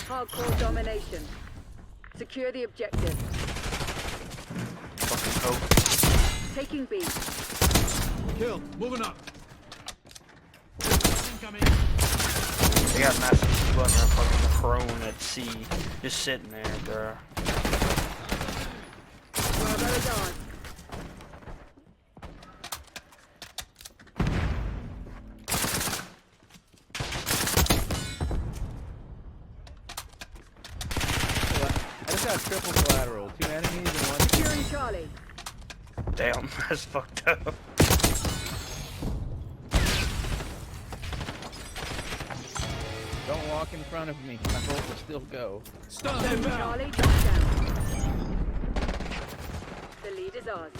Hardcore domination. Secure the objective. Fucking hope. Taking B. Kill. Moving up. Incoming. They got massive blood and they're fucking prone at sea. Just sitting there, bro. Bravo is on. I just got triple collateral. 2 enemies and 1. Securing Charlie. Damn, that's fucked up. Don't walk in front of me. My bolt will still go. Stop. Charlie, touchdown. The lead is ours.